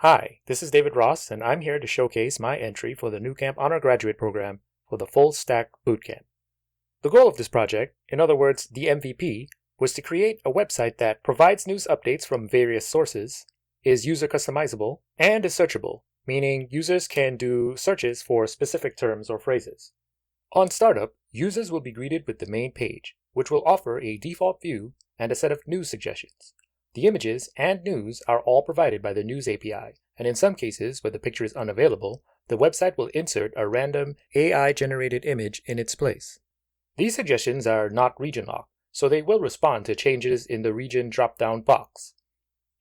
Hi, this is David Ross, and I'm here to showcase my entry for the Nucamp Honor Graduate Program for the Full Stack Bootcamp. The goal of this project, in other words, the MVP, was to create a website that provides news updates from various sources, is user customizable, and is searchable, meaning users can do searches for specific terms or phrases. On startup, users will be greeted with the main page, which will offer a default view and a set of news suggestions. The images and news are all provided by the News API, and in some cases, where the picture is unavailable, the website will insert a random AI-generated image in its place. These suggestions are not region-locked, so they will respond to changes in the region drop-down box.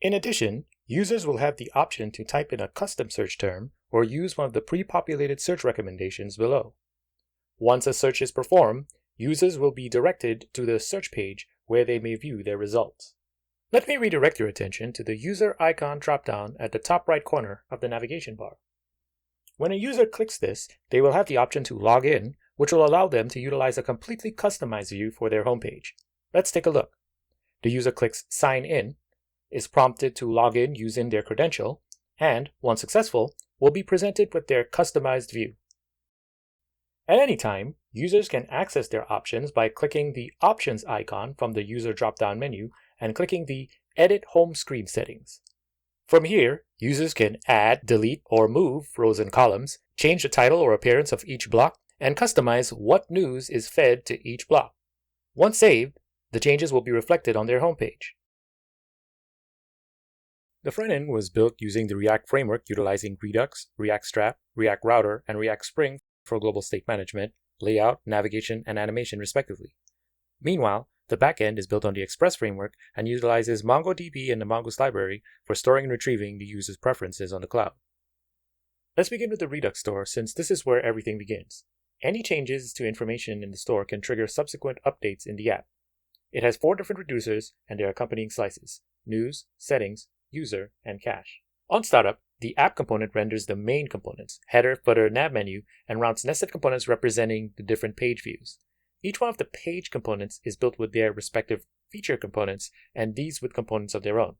In addition, users will have the option to type in a custom search term or use one of the pre-populated search recommendations below. Once a search is performed, users will be directed to the search page where they may view their results. Let me redirect your attention to the user icon dropdown at the top right corner of the navigation bar. When a user clicks this, they will have the option to log in, which will allow them to utilize a completely customized view for their homepage. Let's take a look. The user clicks Sign In, is prompted to log in using their credential, and, once successful, will be presented with their customized view. At any time, users can access their options by clicking the Options icon from the user drop-down menu and clicking the Edit Home Screen Settings. From here, users can add, delete, or move rows and columns, change the title or appearance of each block, and customize what news is fed to each block. Once saved, the changes will be reflected on their homepage. The front end was built using the React framework utilizing Redux, React Strap, React Router, and React Spring for global state management, layout, navigation, and animation respectively. Meanwhile, the backend is built on the Express framework and utilizes MongoDB and the Mongoose library for storing and retrieving the user's preferences on the cloud. Let's begin with the Redux store, since this is where everything begins. Any changes to information in the store can trigger subsequent updates in the app. It has 4 different reducers and their accompanying slices: news, settings, user, and cache. On startup, the app component renders the main components, header, footer, nav menu, and routes nested components representing the different page views. Each one of the page components is built with their respective feature components, and these with components of their own.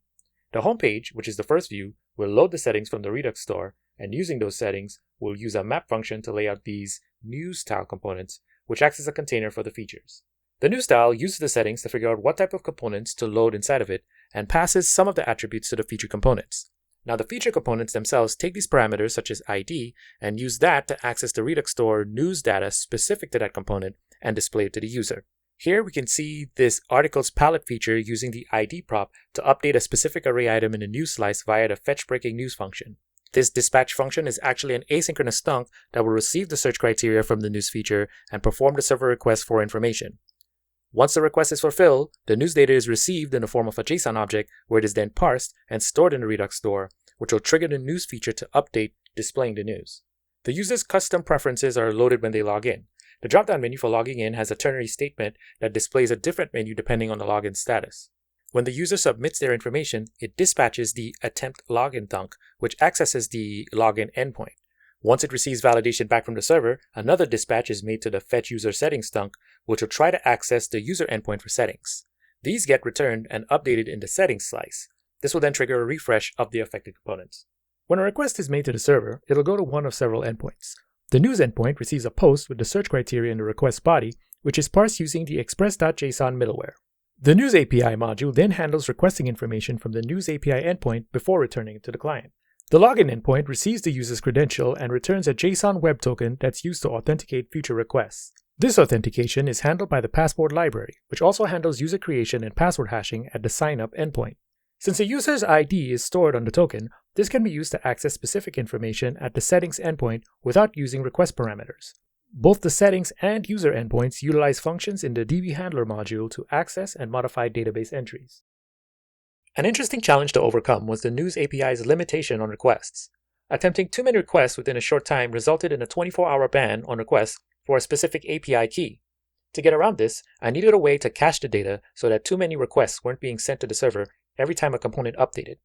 The home page, which is the first view, will load the settings from the Redux store, and using those settings, we'll use a map function to lay out these news style components, which acts as a container for the features. The news style uses the settings to figure out what type of components to load inside of it, and passes some of the attributes to the feature components. Now the feature components themselves take these parameters such as ID and use that to access the Redux store news data specific to that component and display it to the user. Here we can see this articles palette feature using the ID prop to update a specific array item in a news slice via the fetch breaking news function. This dispatch function is actually an asynchronous thunk that will receive the search criteria from the news feature and perform the server request for information. Once the request is fulfilled, the news data is received in the form of a JSON object where it is then parsed and stored in the Redux store, which will trigger the news feature to update, displaying the news. The user's custom preferences are loaded when they log in. The drop-down menu for logging in has a ternary statement that displays a different menu depending on the login status. When the user submits their information, it dispatches the attempt login thunk, which accesses the login endpoint. Once it receives validation back from the server, another dispatch is made to the fetch user settings thunk, which will try to access the user endpoint for settings. These get returned and updated in the settings slice. This will then trigger a refresh of the affected components. When a request is made to the server, it'll go to one of several endpoints. The news endpoint receives a post with the search criteria in the request body, which is parsed using the express.json middleware. The News API module then handles requesting information from the News API endpoint before returning it to the client. The login endpoint receives the user's credential and returns a JSON web token that's used to authenticate future requests. This authentication is handled by the Passport library, which also handles user creation and password hashing at the sign-up endpoint. Since a user's ID is stored on the token, this can be used to access specific information at the settings endpoint without using request parameters. Both the settings and user endpoints utilize functions in the DB Handler module to access and modify database entries. An interesting challenge to overcome was the News API's limitation on requests. Attempting too many requests within a short time resulted in a 24-hour ban on requests for a specific API key. To get around this, I needed a way to cache the data so that too many requests weren't being sent to the server every time a component updated.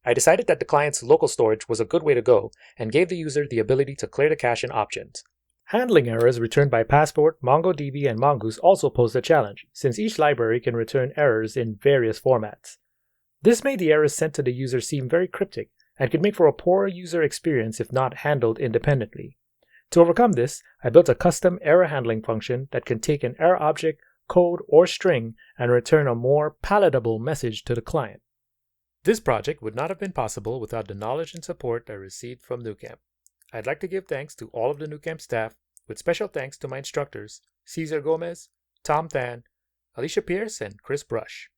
I decided that the client's local storage was a good way to go and gave the user the ability to clear the cache in options. Handling errors returned by Passport, MongoDB, and Mongoose also posed a challenge, since each library can return errors in various formats. This made the errors sent to the user seem very cryptic, and could make for a poor user experience if not handled independently. To overcome this, I built a custom error handling function that can take an error object, code, or string and return a more palatable message to the client. This project would not have been possible without the knowledge and support I received from Nucamp. I'd like to give thanks to all of the Nucamp staff, with special thanks to my instructors, Cesar Gomez, Tom Than, Alicia Pierce, and Chris Brush.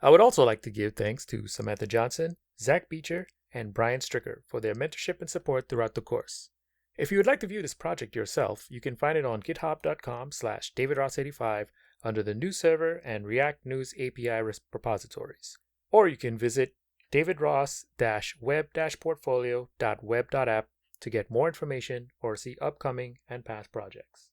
I would also like to give thanks to Samantha Johnson, Zach Beecher, and Brian Stricker for their mentorship and support throughout the course. If you would like to view this project yourself, you can find it on github.com/davidross85 under the News Server and React News API repositories. Or you can visit davidross-web-portfolio.web.app to get more information or see upcoming and past projects.